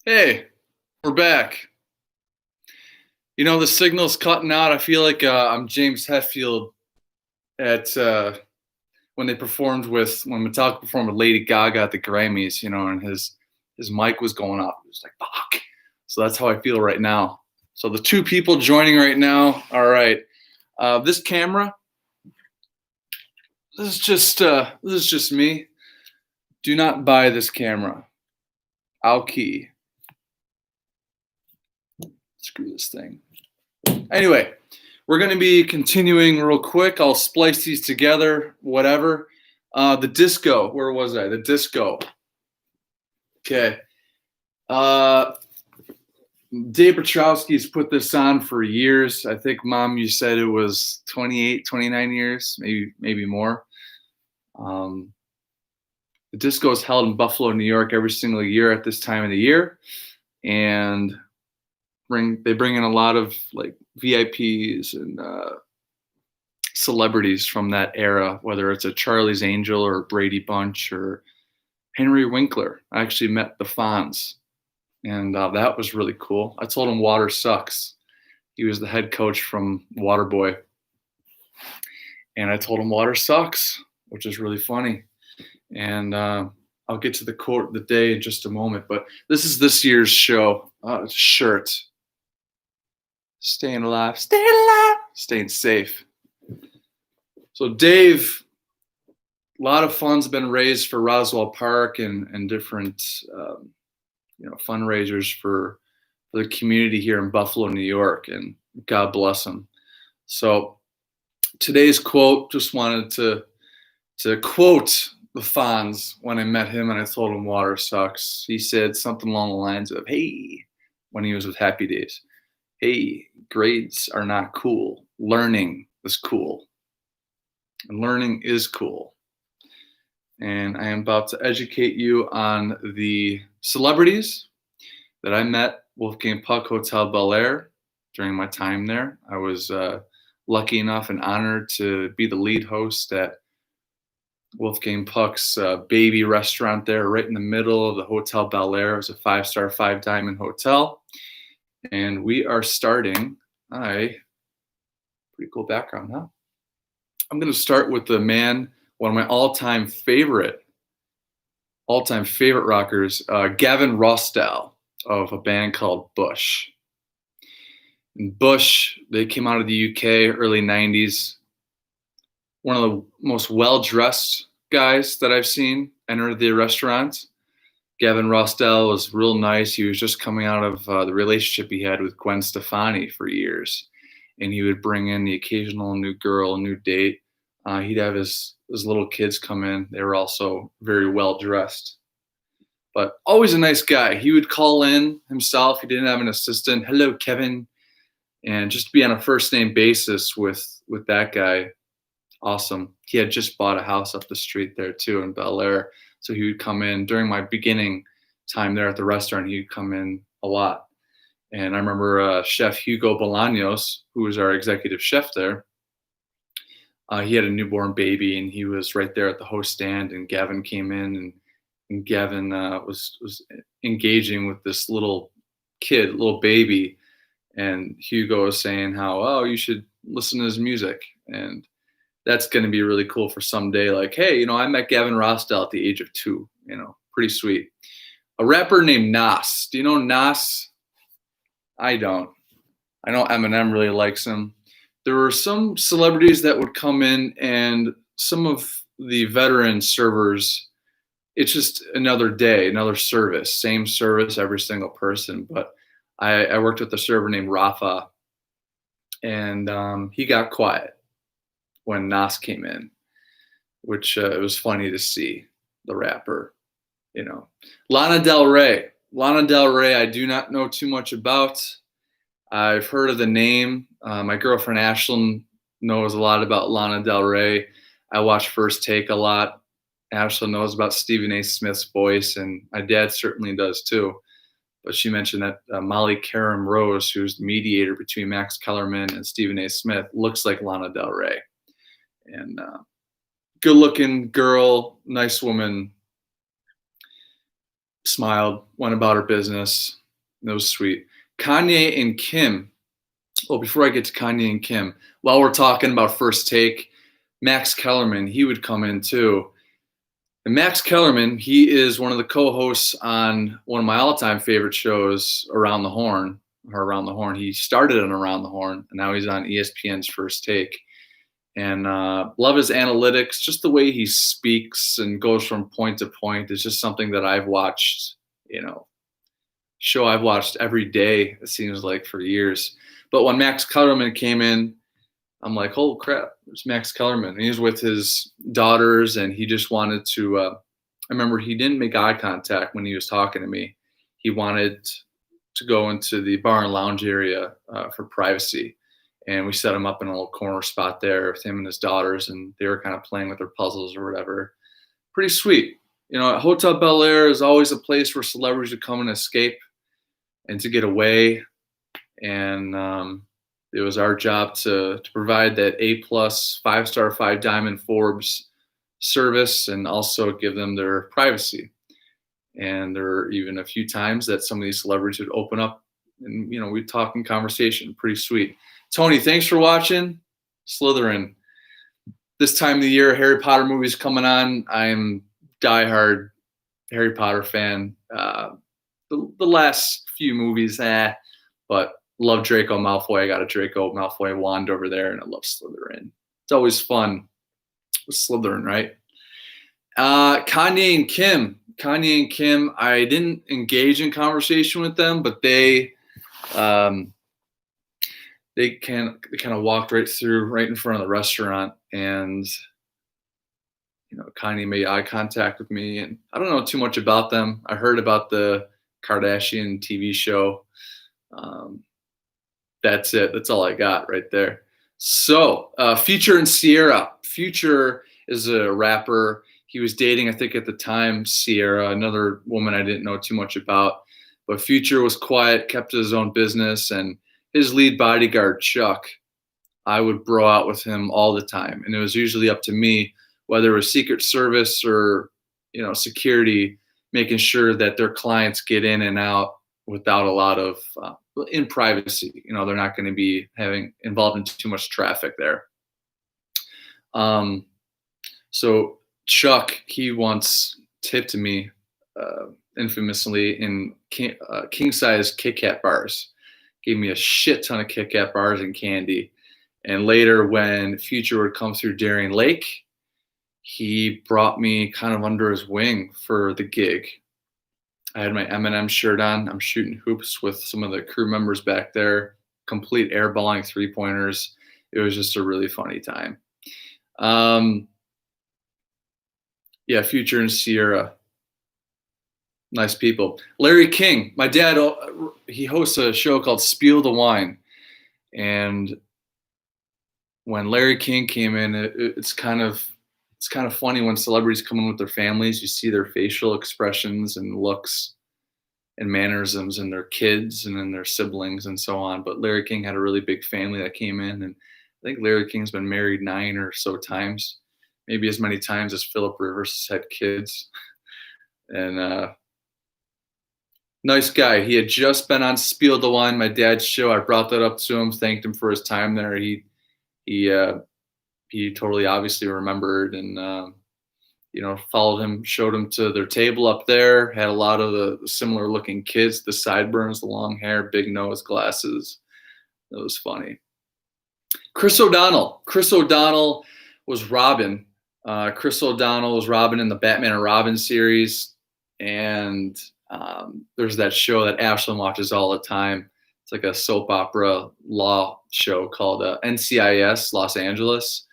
Hey, we're back. The signal's cutting out. I feel like I'm James Hetfield at when Metallica performed with Lady Gaga at the Grammys. And his mic was going off. It was like fuck. So that's how I feel right now. So the two people joining right now. All right, this camera. This is just me. Do not buy this camera. I'll key. Screw this thing. Anyway, we're going to be continuing real quick. I'll splice these together, whatever. The disco. Where was I? The disco. Okay. Dave Petrowski's put this on for years. I think, Mom, you said it was 28, 29 years, maybe more. The disco is held in Buffalo, New York every single year at this time of the year. And they bring in a lot of like VIPs and celebrities from that era, whether it's a Charlie's Angel or Brady Bunch or Henry Winkler. I actually met the Fonz, and that was really cool. I told him water sucks. He was the head coach from Waterboy, and I told him water sucks, which is really funny. And I'll get to the quote of the day in just a moment, but this is this year's show shirt. Staying alive, staying safe. So Dave, a lot of funds have been raised for Roswell Park and different fundraisers for the community here in Buffalo, New York, and God bless them. So today's quote, just wanted to quote the Fonz when I met him and I told him water sucks. He said something along the lines of, hey, when he was with Happy Days, hey, grades are not cool. Learning is cool. And learning is cool. And I am about to educate you on the celebrities that I met Wolfgang Puck Hotel Bel-Air during my time there. I was lucky enough and honored to be the lead host at Wolfgang Puck's baby restaurant there, right in the middle of the Hotel Bel-Air. It was a 5-star, 5-diamond hotel. And we are starting. Pretty cool background, huh? I'm going to start with the man, one of my all-time favorite rockers, Gavin Rossdale of a band called Bush. And Bush, they came out of the UK, early 90s. One of the most well-dressed guys that I've seen enter the restaurant. Gavin Rossdale was real nice. He was just coming out of the relationship he had with Gwen Stefani for years. And he would bring in the occasional new girl, new date. He'd have his little kids come in. They were also very well dressed. But always a nice guy. He would call in himself. He didn't have an assistant. Hello, Kevin. And just be on a first name basis with that guy. Awesome. He had just bought a house up the street there too in Bel-Air. So he would come in during my beginning time there at the restaurant. He would come in a lot. And I remember Chef Hugo Bolaños, who was our executive chef there. He had a newborn baby, and he was right there at the host stand. And Gavin came in, and Gavin was engaging with this little kid, little baby. And Hugo was saying how, oh, you should listen to his music. And that's going to be really cool for someday. Like, hey, I met Gavin Rossdale at the age of 2. Pretty sweet. A rapper named Nas. Do you know Nas? I don't. I know Eminem really likes him. There were some celebrities that would come in, and some of the veteran servers, it's just another day, another service, same service, every single person. But I worked with a server named Rafa, and he got quiet when Nas came in, which it was funny to see the rapper, Lana Del Rey. Lana Del Rey, I do not know too much about. I've heard of the name. My girlfriend Ashlyn knows a lot about Lana Del Rey. I watch First Take a lot. Ashlyn knows about Stephen A. Smith's voice, and my dad certainly does too. But she mentioned that Molly Karam Rose, who's the mediator between Max Kellerman and Stephen A. Smith, looks like Lana Del Rey. And good-looking girl, nice woman. smiled, went about her business. That was sweet. Kanye and Kim. Oh, before I get to Kanye and Kim, while we're talking about First Take, Max Kellerman, he would come in too. And Max Kellerman, he is one of the co-hosts on one of my all-time favorite shows, Around the Horn. He started on Around the Horn, and now he's on ESPN's First Take. And love his analytics, just the way he speaks and goes from point to point is just something that I've watched, show I've watched every day, it seems like, for years. But when Max Kellerman came in, I'm like, holy crap, there's Max Kellerman. And he was with his daughters, and he just wanted to, I remember he didn't make eye contact when he was talking to me. He wanted to go into the bar and lounge area for privacy. And we set him up in a little corner spot there with him and his daughters, and they were kind of playing with their puzzles or whatever. Pretty sweet. Hotel Bel-Air is always a place for celebrities to come and escape and to get away. And it was our job to provide that A+, 5-star, 5-diamond Forbes service and also give them their privacy. And there were even a few times that some of these celebrities would open up and, we'd talk in conversation. Pretty sweet. Tony, thanks for watching Slytherin. This time of the year, Harry Potter movies coming on. I'm diehard Harry Potter fan. The last few movies, but love Draco Malfoy. I got a Draco Malfoy wand over there, and I love Slytherin. It's always fun with Slytherin, right? Kanye and Kim. I didn't engage in conversation with them, but they kind of walked right in front of the restaurant, and Kanye made eye contact with me, and I don't know too much about them. I heard about the Kardashian TV show. That's it. That's all I got right there. So, Future and Ciara. Future is a rapper. He was dating, I think at the time, Ciara, another woman I didn't know too much about. But Future was quiet, kept his own business, and his lead bodyguard, Chuck, I would bro out with him all the time. And it was usually up to me, whether it was Secret Service or, security, making sure that their clients get in and out without a lot of, in privacy. They're not going to be involved in too much traffic there. So Chuck, he once tipped me, infamously, in king-size Kit Kat bars. Gave me a shit ton of Kit Kat bars and candy. And later, when Future would come through Darien Lake, he brought me kind of under his wing for the gig. I had my M&M shirt on. I'm shooting hoops with some of the crew members back there, complete airballing three-pointers. It was just a really funny time. Future and Ciara. Nice people. Larry King, my dad, he hosts a show called Spiel the Wine. And when Larry King came in, it's kind of funny when celebrities come in with their families. You see their facial expressions and looks and mannerisms and their kids and then their siblings and so on. But Larry King had a really big family that came in. And I think Larry King's been married 9 or so times, maybe as many times as Philip Rivers has had kids. And nice guy. He had just been on Spiel the Wine, my dad's show. I brought that up to him, thanked him for his time there. He totally obviously remembered and, followed him, showed him to their table up there, had a lot of the similar looking kids, the sideburns, the long hair, big nose, glasses. It was funny. Chris O'Donnell was Robin. Chris O'Donnell was Robin in the Batman and Robin series. And there's that show that Ashlyn watches all the time. It's like a soap opera law show called NCIS Los Angeles.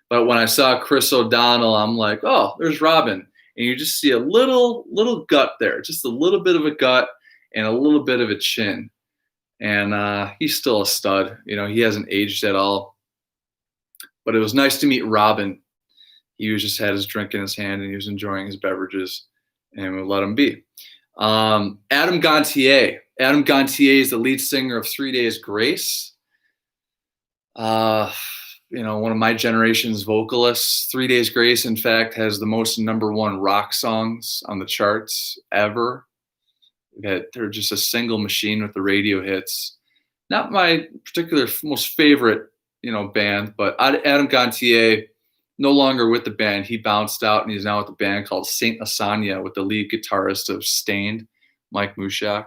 But when I saw Chris O'Donnell, I'm like, oh, there's Robin. And you just see a little gut there, just a little bit of a gut and a little bit of a chin. And he's still a stud. He hasn't aged at all. But it was nice to meet Robin. He just had his drink in his hand and he was enjoying his beverages, and we let him be. Adam Gontier. Adam Gontier is the lead singer of 3 Days Grace. One of my generation's vocalists. 3 Days Grace, in fact, has the most #1 rock songs on the charts ever. They're just a single machine with the radio hits. Not my particular most favorite, band, but Adam Gontier, no longer with the band. He bounced out and he's now with a band called Saint Asonia with the lead guitarist of Stained, Mike Mushak,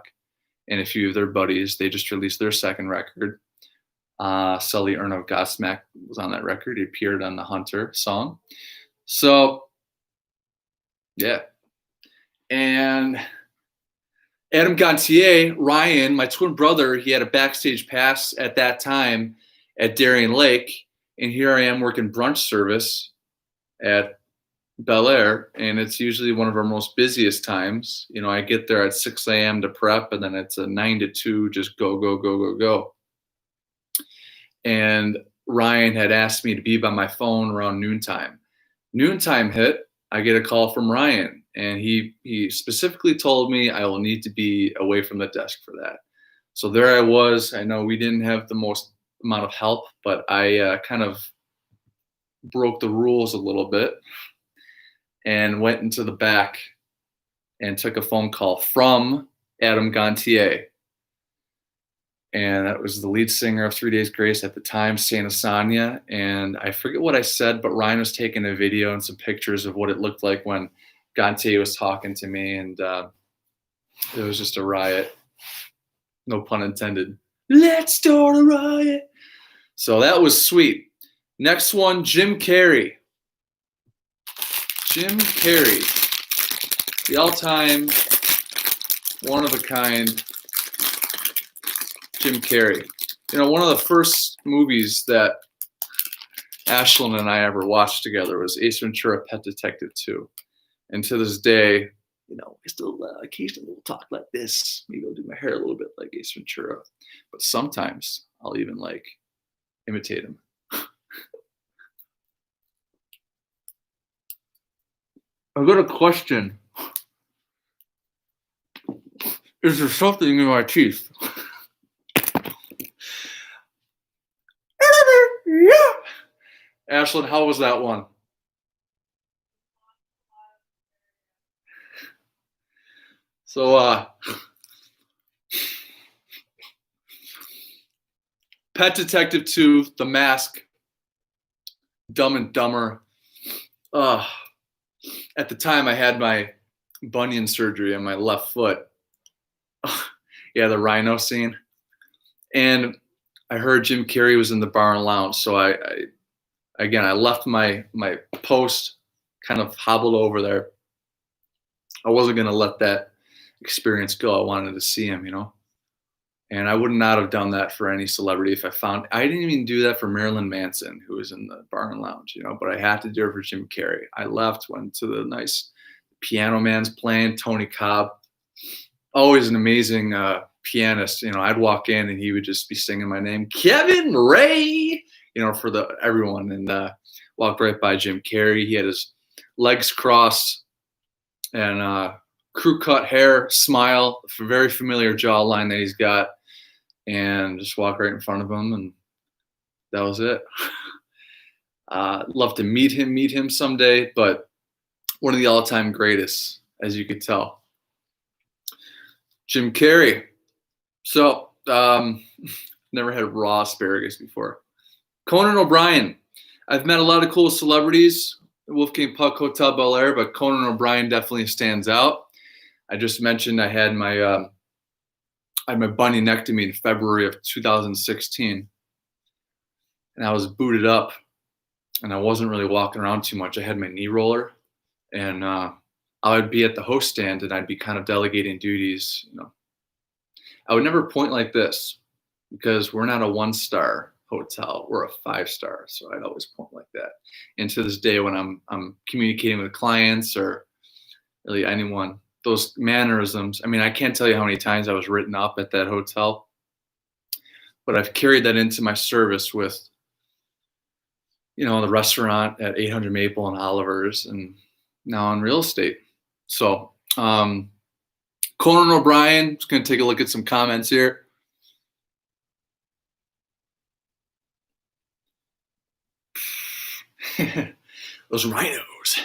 and a few of their buddies. They just released their second record. Sully Erno Godsmack was on that record. He appeared on the Hunter song. So, yeah. And Adam Gontier, Ryan, my twin brother, he had a backstage pass at that time at Darien Lake. And here I am working brunch service at Bel-Air. And it's usually one of our most busiest times. I get there at 6 a.m. to prep, and then it's a 9 to 2, just go, go, go, go, go. And Ryan had asked me to be by my phone around noontime. Noontime hit, I get a call from Ryan, and he specifically told me I will need to be away from the desk for that. So there I was. I know we didn't have the most amount of help, but I kind of broke the rules a little bit and went into the back and took a phone call from Adam Gontier. And that was the lead singer of 3 Days Grace at the time, Saint Asonia. And I forget what I said, but Ryan was taking a video and some pictures of what it looked like when Gontier was talking to me. And it was just a riot. No pun intended. Let's start a riot. So that was sweet. Next one, Jim Carrey. Jim Carrey. The all-time, one-of-a-kind Jim Carrey. One of the first movies that Ashlyn and I ever watched together was Ace Ventura: Pet Detective 2. And to this day, I still occasionally will talk like this. Maybe I'll do my hair a little bit like Ace Ventura. But sometimes I'll even imitate him. I've got a question. Is there something in my teeth? Ashlyn, how was that one? So, Pet Detective 2, The Mask, Dumb and Dumber. At the time, I had my bunion surgery on my left foot. Yeah, the rhino scene. And I heard Jim Carrey was in the bar and lounge, so I left my post, kind of hobbled over there. I wasn't going to let that experience go. I wanted to see him, and I would not have done that for any celebrity if I didn't even do that for Marilyn Manson, who was in the bar and lounge, but I had to do it for Jim Carrey. I left, went to the nice piano man's playing, Tony Cobb, always an amazing pianist. I'd walk in and he would just be singing my name, Kevin Ray, for everyone, and walked right by Jim Carrey. He had his legs crossed and crew cut hair, smile, very familiar jawline that he's got, and just walk right in front of him, and that was it. Love to meet him someday, but one of the all-time greatest, as you could tell. Jim Carrey. So, never had raw asparagus before. Conan O'Brien. I've met a lot of cool celebrities, Wolfgang Puck, Hotel Bel-Air, but Conan O'Brien definitely stands out. I just mentioned I had my bunionectomy in February of 2016, and I was booted up, and I wasn't really walking around too much. I had my knee roller, and I would be at the host stand, and I'd be kind of delegating duties. I would never point like this because we're not a 1-star hotel, we're a 5-star, so I'd always point like that. And to this day, when I'm communicating with clients or really anyone, those mannerisms, I can't tell you how many times I was written up at that hotel, but I've carried that into my service with, the restaurant at 800 Maple and Oliver's, and now in real estate. So, Conan O'Brien, just going to take a look at some comments here. Those rhinos.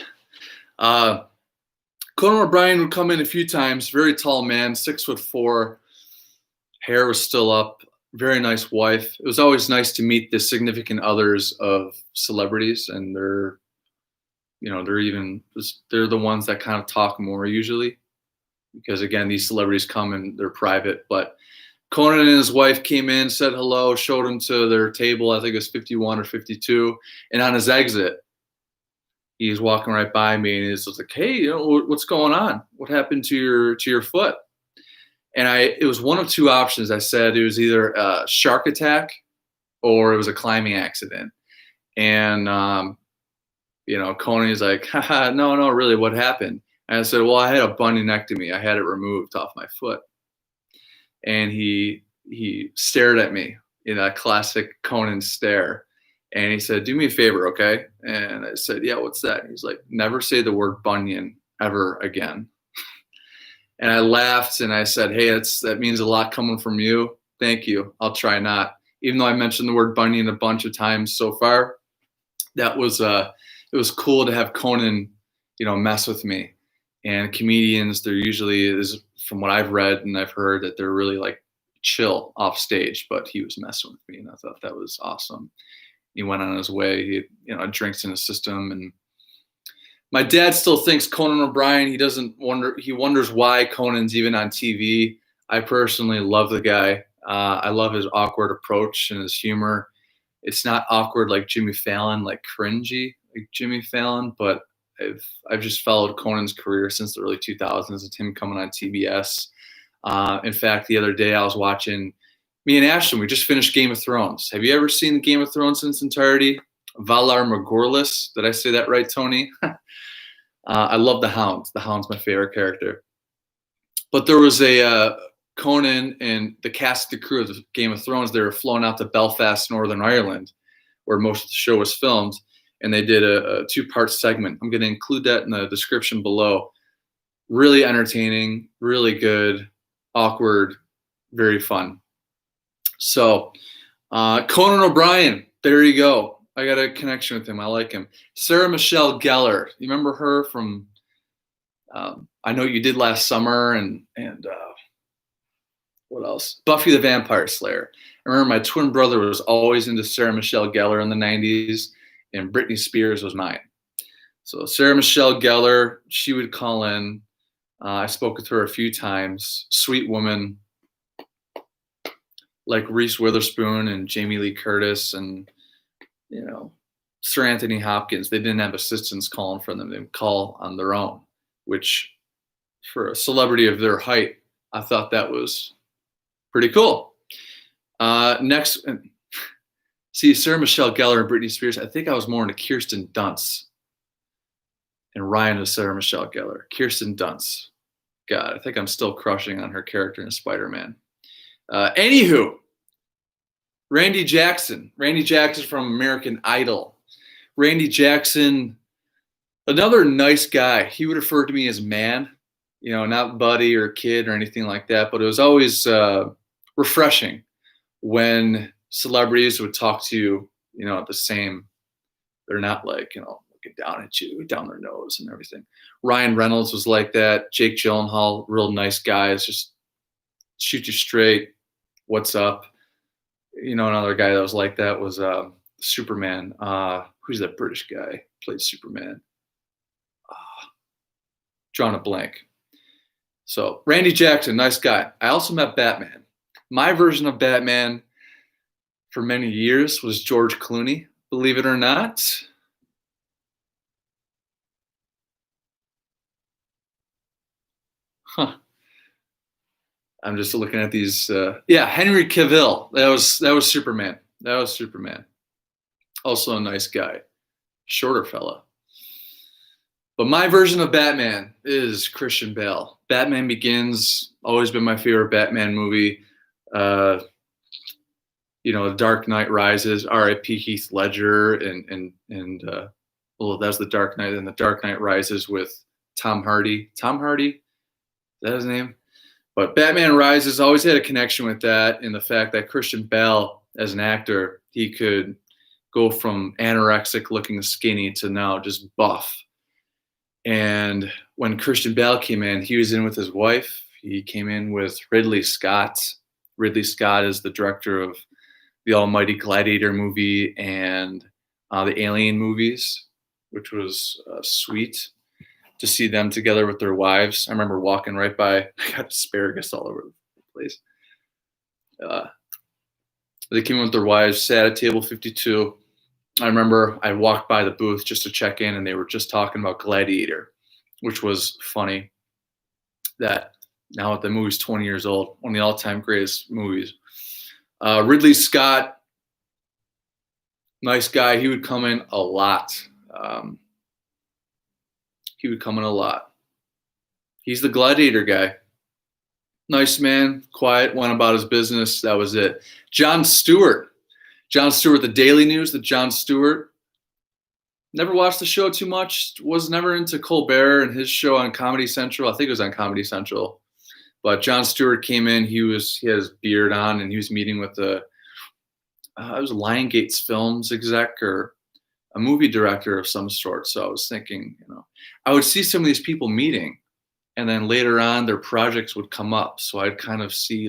Conan O'Brien would come in a few times. Very tall man, 6'4", hair was still up. Very nice wife. It was always nice to meet the significant others of celebrities, and they're the ones that kind of talk more usually, because again, these celebrities come and they're private. But Conan and his wife came in, said hello, showed him to their table. I think it was 51 or 52. And on his exit, he's walking right by me, and he's like, "Hey, what's going on? What happened to your foot?" And it was one of two options. I said it was either a shark attack or it was a climbing accident. And Conan is like, "Haha, no, really, what happened?" And I said, "Well, I had a bunionectomy. I had it removed off my foot." And he stared at me in that classic Conan stare. And he said, "Do me a favor, okay?" And I said, "Yeah, what's that?" And he's like, "Never say the word bunion ever again." And I laughed and I said, "Hey, that means a lot coming from you. Thank you. I'll try not." Even though I mentioned the word bunion a bunch of times so far, it was cool to have Conan, mess with me. And comedians, they're usually, from what I've read and I've heard, that they're really like chill off stage, but he was messing with me, and I thought that was awesome. He went on his way. He had, drinks in his system, and my dad still thinks Conan O'Brien. He wonders why Conan's even on TV. I personally love the guy. I love his awkward approach and his humor. It's not awkward like Jimmy Fallon, like cringy like Jimmy Fallon, but I've just followed Conan's career since the early 2000s. It's him coming on TBS. In fact, the other day I was watching, me and Ashton, we just finished Game of Thrones. Have you ever seen Game of Thrones in its entirety? Valar Morghulis. Did I say that right, Tony? I love the Hound. The Hound's my favorite character. But there was a Conan and the cast, the crew of the Game of Thrones. They were flown out to Belfast, Northern Ireland, where most of the show was filmed, and they did a two-part segment. I'm going to include that in the description below. Really entertaining, really good, awkward, very fun. So Conan O'Brien, there you go. I got a connection with him. I like him. Sarah Michelle Gellar. You remember her from I Know You Did Last Summer and what else? Buffy the Vampire Slayer. I remember my twin brother was always into Sarah Michelle Gellar in the 90s, and Britney Spears was mine. So Sarah Michelle Gellar, she would call in. I spoke with her a few times. Sweet woman, like Reese Witherspoon and Jamie Lee Curtis and Sir Anthony Hopkins. They didn't have assistants calling for them. They would call on their own, which for a celebrity of their height, I thought that was pretty cool. Next, see, Sarah Michelle Gellar and Britney Spears. I think I was more into Kirsten Dunst. And Ryan was Sarah Michelle Gellar. Kirsten Dunst. God, I think I'm still crushing on her character in Spider-Man. Anywho, Randy Jackson. Randy Jackson from American Idol. Randy Jackson, another nice guy. He would refer to me as man, not buddy or kid or anything like that, but it was always refreshing when celebrities would talk to you, the same. They're not like, looking down at you, down their nose and everything. Ryan Reynolds was like that. Jake Gyllenhaal, real nice guys, just shoot you straight. What's up? Another guy that was like that was Superman. Who's that British guy? Played Superman. Drawing a blank. So Randy Jackson, nice guy. I also met Batman. My version of Batman for many years was George Clooney, believe it or not. Huh. I'm just looking at these. Henry Cavill. That was Superman. That was Superman. Also a nice guy, shorter fella. But my version of Batman is Christian Bale. Batman Begins, always been my favorite Batman movie. The Dark Knight Rises, R.I.P. Heath Ledger, and that's The Dark Knight. And The Dark Knight Rises with Tom Hardy. Tom Hardy, is that his name? But Batman Rises, always had a connection with that, and the fact that Christian Bale, as an actor, he could go from anorexic looking skinny to now just buff. And when Christian Bale came in, he was in with his wife. He came in with Ridley Scott. Ridley Scott is the director of the almighty Gladiator movie and the Alien movies, which was sweet to see them together with their wives. I remember walking right by, I got asparagus all over the place. They came in with their wives, sat at table 52. I remember I walked by the booth just to check in, and they were just talking about Gladiator, which was funny. That now the movie's 20 years old, one of the all-time greatest movies. Ridley Scott, nice guy. He would come in a lot. He's the Gladiator guy. Nice man, quiet, went about his business. That was it. Jon Stewart, the Daily News, the Jon Stewart. Never watched the show too much. Was never into Colbert and his show on Comedy Central. I think it was on Comedy Central. But Jon Stewart came in. He had his beard on, and he was meeting with it was Lionsgate's films exec or a movie director of some sort. So I was thinking, I would see some of these people meeting, and then later on their projects would come up. So I'd kind of see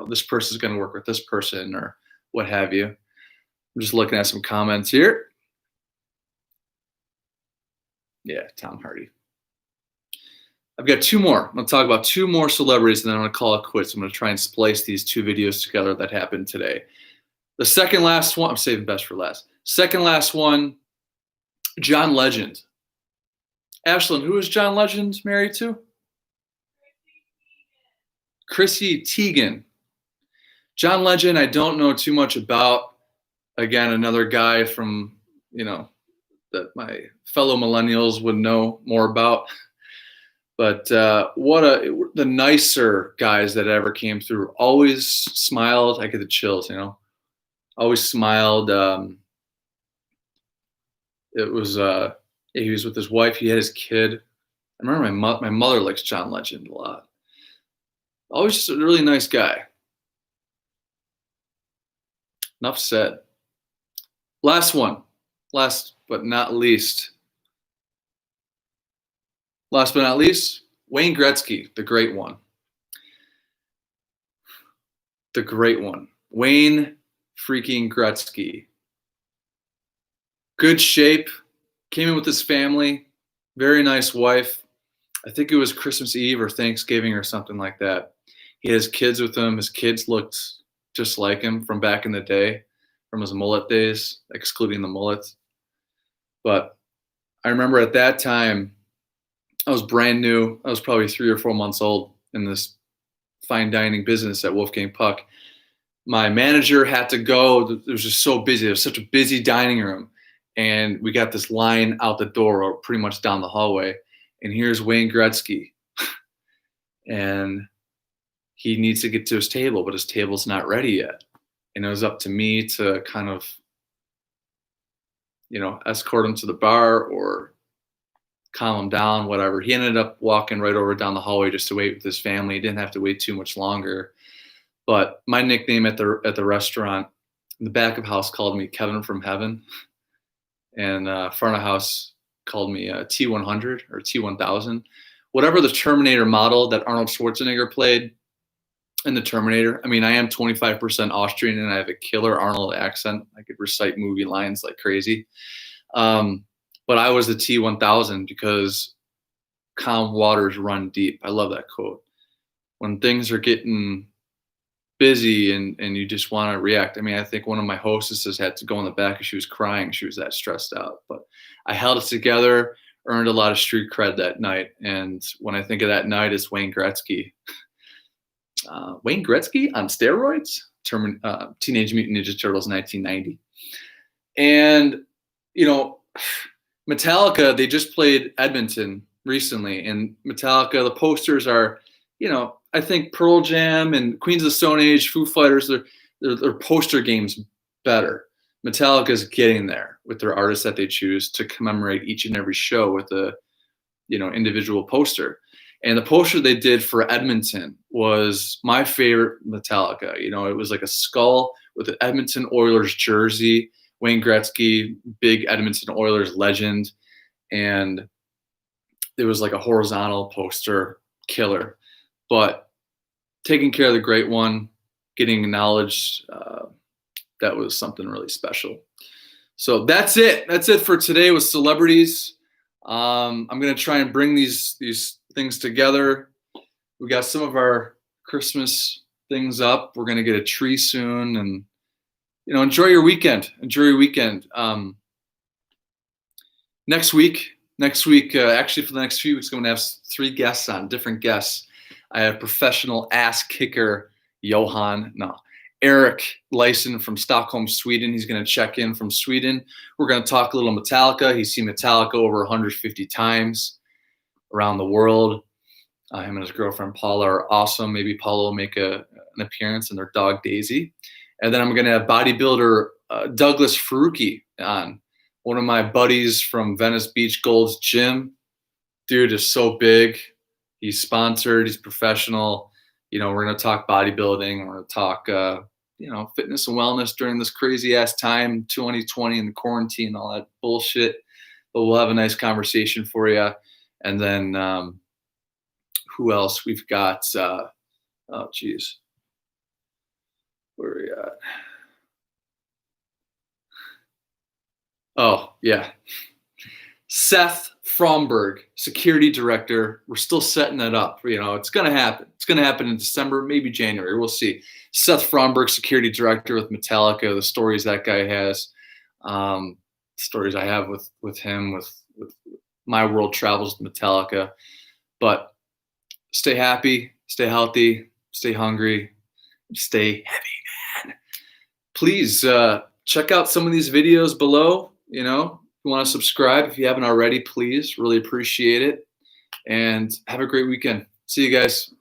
this person's going to work with this person or what have you. I'm just looking at some comments here. Yeah, Tom Hardy. I've got two more. I'm going to talk about two more celebrities, and then I'm going to call it quits. I'm going to try and splice these two videos together that happened today. The second last one, I'm saving best for last. Second last one, John Legend. Ashlyn, who is John Legend married to? Chrissy Teigen. John Legend, I don't know too much about. Again, another guy from, that my fellow millennials would know more about. But the nicer guys that ever came through. Always smiled. I get the chills, Always smiled. He was with his wife. He had his kid. I remember my mother likes John Legend a lot. Always just a really nice guy. Enough said. Last one. Last but not least, Wayne Gretzky, the great one. The great one. Wayne freaking Gretzky. Good shape. Came in with his family. Very nice wife. I think it was Christmas Eve or Thanksgiving or something like that. He has kids with him. His kids looked just like him from back in the day, from his mullet days, excluding the mullet. But I remember at that time, I was brand new. I was probably 3 or 4 months old in this fine dining business at Wolfgang Puck. My manager had to go. It was just so busy. It was such a busy dining room. And we got this line out the door or pretty much down the hallway. And here's Wayne Gretzky. And he needs to get to his table, but his table's not ready yet. And it was up to me to kind of, escort him to the bar or calm him down, whatever. He ended up walking right over down the hallway just to wait with his family. He didn't have to wait too much longer. But my nickname at the restaurant, the back of house called me Kevin from Heaven. And front of house called me T100 or T1000. Whatever the Terminator model that Arnold Schwarzenegger played in the Terminator. I mean, I am 25% Austrian and I have a killer Arnold accent. I could recite movie lines like crazy. But I was the T1000 because calm waters run deep. I love that quote. When things are getting busy and you just want to react. I mean, I think one of my hostesses had to go in the back because she was crying. She was that stressed out. But I held it together, earned a lot of street cred that night. And when I think of that night, it's Wayne Gretzky. Wayne Gretzky on steroids? Teenage Mutant Ninja Turtles 1990. And, Metallica, they just played Edmonton recently. And Metallica, the posters are, I think Pearl Jam and Queens of the Stone Age, Foo Fighters, their poster game's better. Metallica's getting there with their artists that they choose to commemorate each and every show with a, individual poster. And the poster they did for Edmonton was my favorite Metallica. It was like a skull with an Edmonton Oilers jersey, Wayne Gretzky, big Edmonton Oilers legend. And it was like a horizontal poster killer. But taking care of the great one, getting acknowledged, that was something really special. So that's it. That's it for today with celebrities. I'm gonna try and bring these things together. We got some of our Christmas things up. We're gonna get a tree soon, and enjoy your weekend. Enjoy your weekend. Next week, actually for the next few weeks, I'm gonna have 3 guests on, different guests. I have professional ass kicker Eric Lyson from Stockholm, Sweden. He's going to check in from Sweden. We're going to talk a little Metallica. He's seen Metallica over 150 times around the world. Him and his girlfriend Paula are awesome. Maybe Paula will make an appearance, and their dog Daisy. And then I'm going to have bodybuilder Douglas Faruqi on, one of my buddies from Venice Beach Gold's Gym. Dude is so big. He's sponsored. He's professional. We're going to talk bodybuilding. We're going to talk, fitness and wellness during this crazy ass time, 2020 and the quarantine and all that bullshit. But we'll have a nice conversation for you. And then who else? We've got, oh, geez. Where are we at? Oh, yeah. Seth Fromberg, security director. We're still setting that up. It's going to happen. It's going to happen in December, maybe January. We'll see. Seth Fromberg, security director with Metallica. The stories that guy has, stories I have with him, with my world travels with Metallica. But stay happy, stay healthy, stay hungry, stay heavy, man. Please check out some of these videos below. If you want to subscribe, if you haven't already, please. Really appreciate it. And have a great weekend. See you guys.